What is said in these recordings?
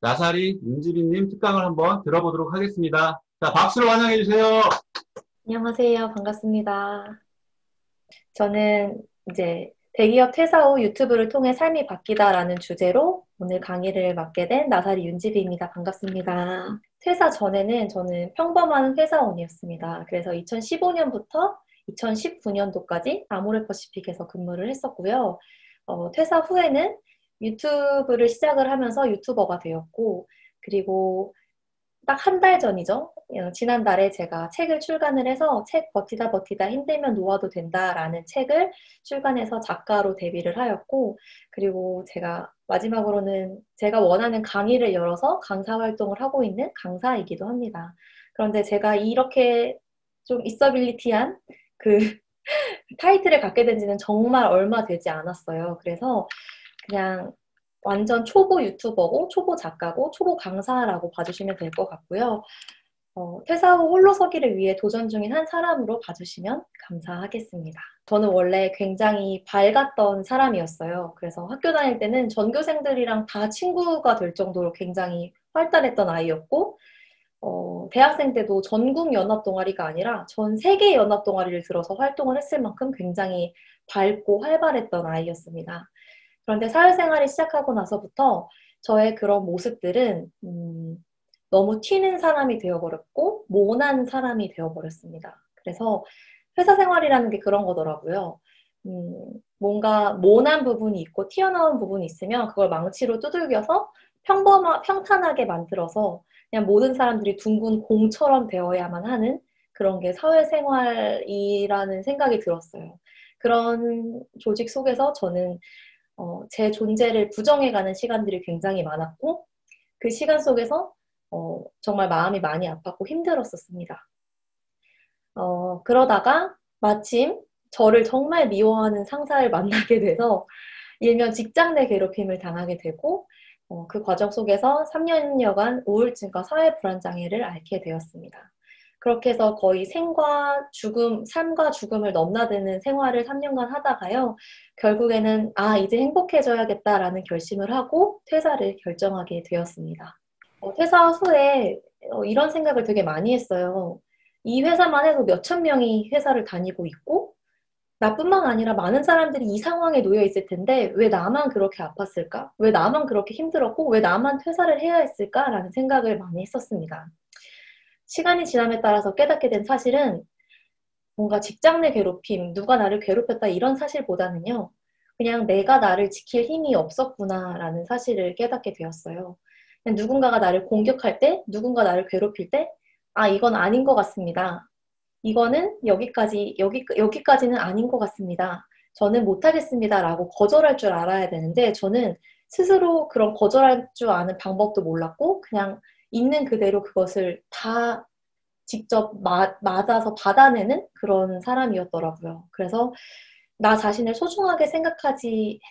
나사리 윤지빈님 특강을 한번 들어보도록 하겠습니다. 자, 박수로 환영해 주세요. 안녕하세요. 반갑습니다. 저는 이제 대기업 퇴사 후 유튜브를 통해 삶이 바뀌다라는 주제로 오늘 강의를 맡게 된 나사리 윤지비입니다. 반갑습니다. 퇴사 전에는 저는 평범한 회사원이었습니다. 그래서 2015년부터 2019년도까지 아모레퍼시픽에서 근무를 했었고요. 퇴사 후에는 유튜브를 시작을 하면서 유튜버가 되었고, 그리고 딱 한 달 전이죠. 지난달에 제가 책을 출간을 해서 책 버티다 버티다 힘들면 놓아도 된다라는 책을 출간해서 작가로 데뷔를 하였고, 그리고 제가 마지막으로는 제가 원하는 강의를 열어서 강사 활동을 하고 있는 강사이기도 합니다. 그런데 제가 이렇게 좀 있어빌리티한 그 타이틀을 갖게 된 지는 정말 얼마 되지 않았어요. 그래서 그냥 완전 초보 유튜버고 초보 작가고 초보 강사라고 봐주시면 될 것 같고요. 퇴사 후 홀로서기를 위해 도전 중인 한 사람으로 봐주시면 감사하겠습니다. 저는 원래 굉장히 밝았던 사람이었어요. 그래서 학교 다닐 때는 전교생들이랑 다 친구가 될 정도로 굉장히 활달했던 아이였고, 대학생 때도 전국 연합 동아리가 아니라 전 세계 연합 동아리를 들어서 활동을 했을 만큼 굉장히 밝고 활발했던 아이였습니다. 그런데 사회생활을 시작하고 나서부터 저의 그런 모습들은 너무 튀는 사람이 되어버렸고 모난 사람이 되어버렸습니다. 그래서 회사 생활이라는 게 그런 거더라고요. 뭔가 모난 부분이 있고 튀어나온 부분이 있으면 그걸 망치로 두들겨서 평탄하게 만들어서 그냥 모든 사람들이 둥근 공처럼 되어야만 하는 그런 게 사회생활이라는 생각이 들었어요. 그런 조직 속에서 저는 제 존재를 부정해가는 시간들이 굉장히 많았고, 그 시간 속에서 정말 마음이 많이 아팠고 힘들었었습니다. 그러다가 마침 저를 정말 미워하는 상사를 만나게 돼서 일명 직장 내 괴롭힘을 당하게 되고, 그 과정 속에서 3년여간 우울증과 사회불안장애를 앓게 되었습니다. 그렇게 해서 거의 삶과 죽음을 넘나드는 생활을 3년간 하다가요, 결국에는 이제 행복해져야겠다라는 결심을 하고 퇴사를 결정하게 되었습니다. 퇴사 후에 이런 생각을 되게 많이 했어요. 이 회사만 해도 몇천 명이 회사를 다니고 있고, 나뿐만 아니라 많은 사람들이 이 상황에 놓여 있을 텐데 왜 나만 그렇게 아팠을까? 왜 나만 그렇게 힘들었고 왜 나만 퇴사를 해야 했을까라는 생각을 많이 했었습니다. 시간이 지남에 따라서 깨닫게 된 사실은 뭔가 직장 내 괴롭힘, 누가 나를 괴롭혔다 이런 사실보다는요. 그냥 내가 나를 지킬 힘이 없었구나라는 사실을 깨닫게 되었어요. 그냥 누군가가 나를 공격할 때, 누군가 나를 괴롭힐 때, 이건 아닌 것 같습니다. 이거는 여기까지는 아닌 것 같습니다. 저는 못하겠습니다. 라고 거절할 줄 알아야 되는데, 저는 스스로 그런 거절할 줄 아는 방법도 몰랐고, 그냥 있는 그대로 그것을 다 직접 맞아서 받아내는 그런 사람이었더라고요. 그래서 나 자신을 소중하게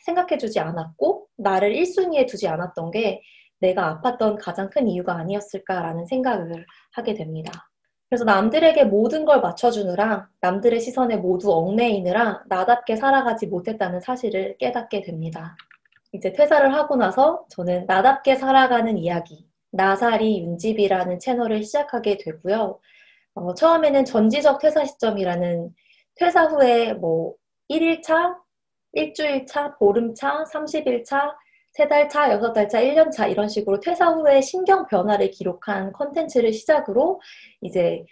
생각해주지 않았고, 나를 1순위에 두지 않았던 게 내가 아팠던 가장 큰 이유가 아니었을까라는 생각을 하게 됩니다. 그래서 남들에게 모든 걸 맞춰주느라 남들의 시선에 모두 얽매이느라 나답게 살아가지 못했다는 사실을 깨닫게 됩니다. 이제 퇴사를 하고 나서 저는 나답게 살아가는 이야기, 나사리 윤집이라는 채널을 시작하게 되고요. 처음에는 전지적 퇴사 시점이라는 퇴사 후에 뭐 1일차, 일주일차, 보름차, 30일차, 3달차, 6달차, 1년차 이런 식으로 퇴사 후에 신경 변화를 기록한 컨텐츠를 시작으로 이제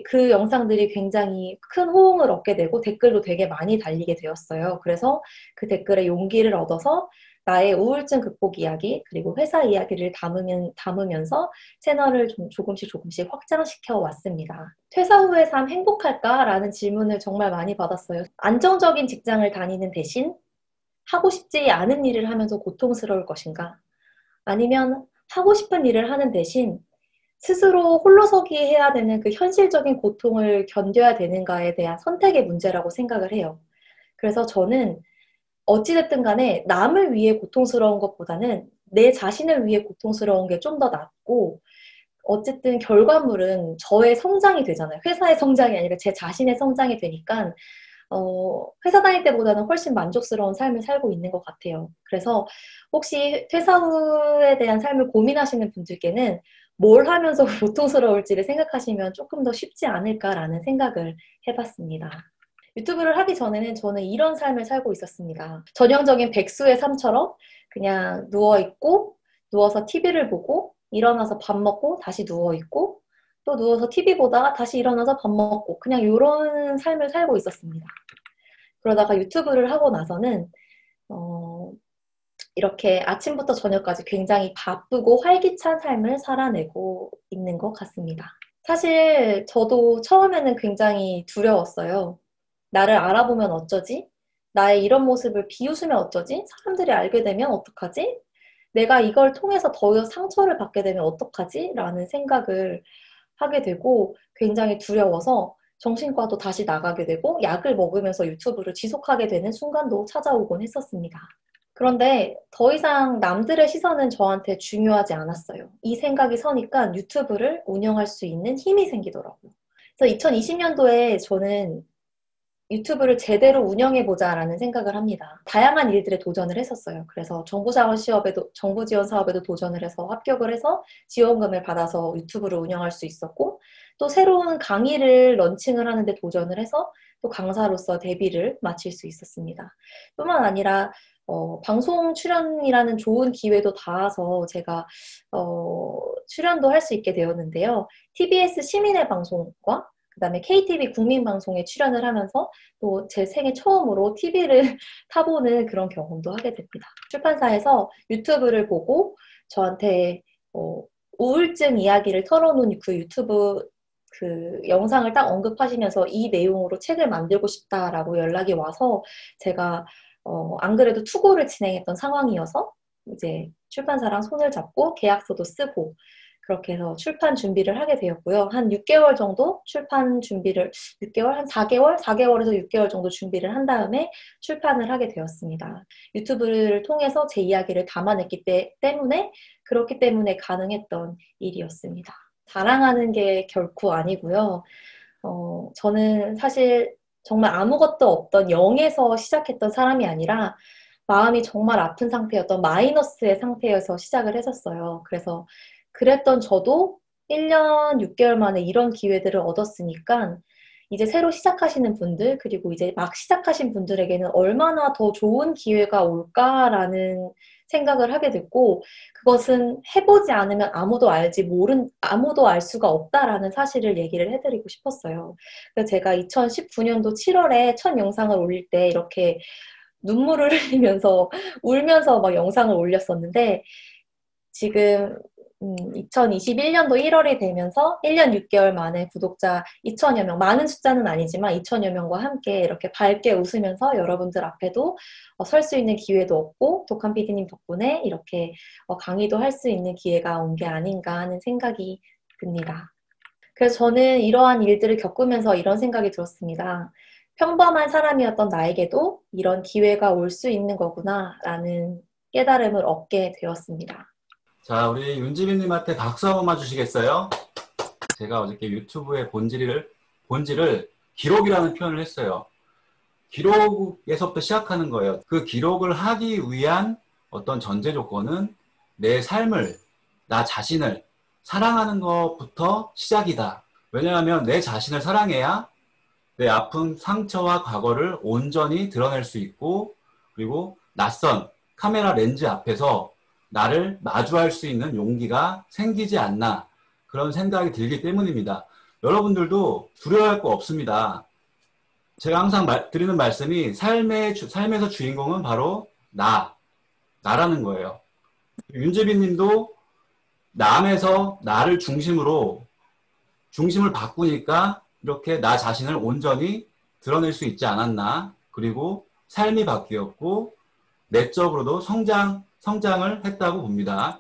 그 영상들이 굉장히 큰 호응을 얻게 되고 댓글도 되게 많이 달리게 되었어요. 그래서 그 댓글에 용기를 얻어서 나의 우울증 극복 이야기, 그리고 회사 이야기를 담으면서 채널을 좀 조금씩 확장시켜 왔습니다. 퇴사 후의 삶 행복할까? 라는 질문을 정말 많이 받았어요. 안정적인 직장을 다니는 대신 하고 싶지 않은 일을 하면서 고통스러울 것인가? 아니면 하고 싶은 일을 하는 대신 스스로 홀로서기 해야 되는 그 현실적인 고통을 견뎌야 되는가에 대한 선택의 문제라고 생각을 해요. 그래서 저는 어찌됐든 간에 남을 위해 고통스러운 것보다는 내 자신을 위해 고통스러운 게 좀 더 낫고, 어쨌든 결과물은 저의 성장이 되잖아요. 회사의 성장이 아니라 제 자신의 성장이 되니까 회사 다닐 때보다는 훨씬 만족스러운 삶을 살고 있는 것 같아요. 그래서 혹시 퇴사 후에 대한 삶을 고민하시는 분들께는 뭘 하면서 고통스러울지를 생각하시면 조금 더 쉽지 않을까라는 생각을 해봤습니다. 유튜브를 하기 전에는 저는 이런 삶을 살고 있었습니다. 전형적인 백수의 삶처럼 그냥 누워있고, 누워서 TV를 보고, 일어나서 밥 먹고, 다시 누워있고, 또 누워서 TV 보다가 다시 일어나서 밥 먹고, 그냥 이런 삶을 살고 있었습니다. 그러다가 유튜브를 하고 나서는, 이렇게 아침부터 저녁까지 굉장히 바쁘고 활기찬 삶을 살아내고 있는 것 같습니다. 사실 저도 처음에는 굉장히 두려웠어요. 나를 알아보면 어쩌지? 나의 이런 모습을 비웃으면 어쩌지? 사람들이 알게 되면 어떡하지? 내가 이걸 통해서 더 상처를 받게 되면 어떡하지? 라는 생각을 하게 되고 굉장히 두려워서 정신과도 다시 나가게 되고 약을 먹으면서 유튜브를 지속하게 되는 순간도 찾아오곤 했었습니다. 그런데 더 이상 남들의 시선은 저한테 중요하지 않았어요. 이 생각이 서니까 유튜브를 운영할 수 있는 힘이 생기더라고요. 그래서 2020년도에 저는 유튜브를 제대로 운영해보자라는 생각을 합니다. 다양한 일들에 도전을 했었어요. 그래서 정부 지원 사업에도 도전을 해서 합격을 해서 지원금을 받아서 유튜브를 운영할 수 있었고, 또 새로운 강의를 런칭을 하는데 도전을 해서 또 강사로서 데뷔를 마칠 수 있었습니다. 뿐만 아니라 방송 출연이라는 좋은 기회도 닿아서 제가 출연도 할 수 있게 되었는데요. TBS 시민의 방송과 그다음에 KTV 국민방송에 출연을 하면서 또 제 생애 처음으로 TV를 타보는 그런 경험도 하게 됩니다. 출판사에서 유튜브를 보고 저한테 우울증 이야기를 털어놓은 그 유튜브 그 영상을 딱 언급하시면서 이 내용으로 책을 만들고 싶다라고 연락이 와서 제가 안 그래도 투고를 진행했던 상황이어서 이제 출판사랑 손을 잡고 계약서도 쓰고 그렇게 해서 출판 준비를 하게 되었고요. 한 6개월 정도 출판 준비를, 6개월? 한 4개월? 4개월에서 6개월 정도 준비를 한 다음에 출판을 하게 되었습니다. 유튜브를 통해서 제 이야기를 담아냈기 때문에, 그렇기 때문에 가능했던 일이었습니다. 자랑하는 게 결코 아니고요. 저는 사실 정말 아무것도 없던 0에서 시작했던 사람이 아니라 마음이 정말 아픈 상태였던 마이너스의 상태여서 시작을 했었어요. 그래서 그랬던 저도 1년 6개월 만에 이런 기회들을 얻었으니까 이제 새로 시작하시는 분들, 그리고 이제 막 시작하신 분들에게는 얼마나 더 좋은 기회가 올까라는 생각을 하게 됐고, 그것은 해보지 않으면 아무도 알 수가 없다라는 사실을 얘기를 해드리고 싶었어요. 그래서 제가 2019년도 7월에 첫 영상을 올릴 때 이렇게 눈물을 흘리면서 울면서 막 영상을 올렸었는데, 지금 2021년도 1월이 되면서 1년 6개월 만에 구독자 2천여 명, 많은 숫자는 아니지만 2천여 명과 함께 이렇게 밝게 웃으면서 여러분들 앞에도 설 수 있는 기회도 없고 독한 PD님 덕분에 이렇게 강의도 할 수 있는 기회가 온 게 아닌가 하는 생각이 듭니다. 그래서 저는 이러한 일들을 겪으면서 이런 생각이 들었습니다. 평범한 사람이었던 나에게도 이런 기회가 올 수 있는 거구나 라는 깨달음을 얻게 되었습니다. 자, 우리 윤지민님한테 박수 한 번만 주시겠어요? 제가 어저께 유튜브의 본질을 기록이라는 표현을 했어요. 기록에서부터 시작하는 거예요. 그 기록을 하기 위한 어떤 전제 조건은 내 삶을, 나 자신을 사랑하는 것부터 시작이다. 왜냐하면 내 자신을 사랑해야 내 아픔, 상처와 과거를 온전히 드러낼 수 있고, 그리고 낯선 카메라 렌즈 앞에서 나를 마주할 수 있는 용기가 생기지 않나, 그런 생각이 들기 때문입니다. 여러분들도 두려워할 거 없습니다. 제가 항상 드리는 말씀이 삶에서 주인공은 바로 나라는 거예요. 윤재빈 님도 남에서 나를 중심을 바꾸니까 이렇게 나 자신을 온전히 드러낼 수 있지 않았나. 그리고 삶이 바뀌었고 내적으로도 성장을 했다고 봅니다.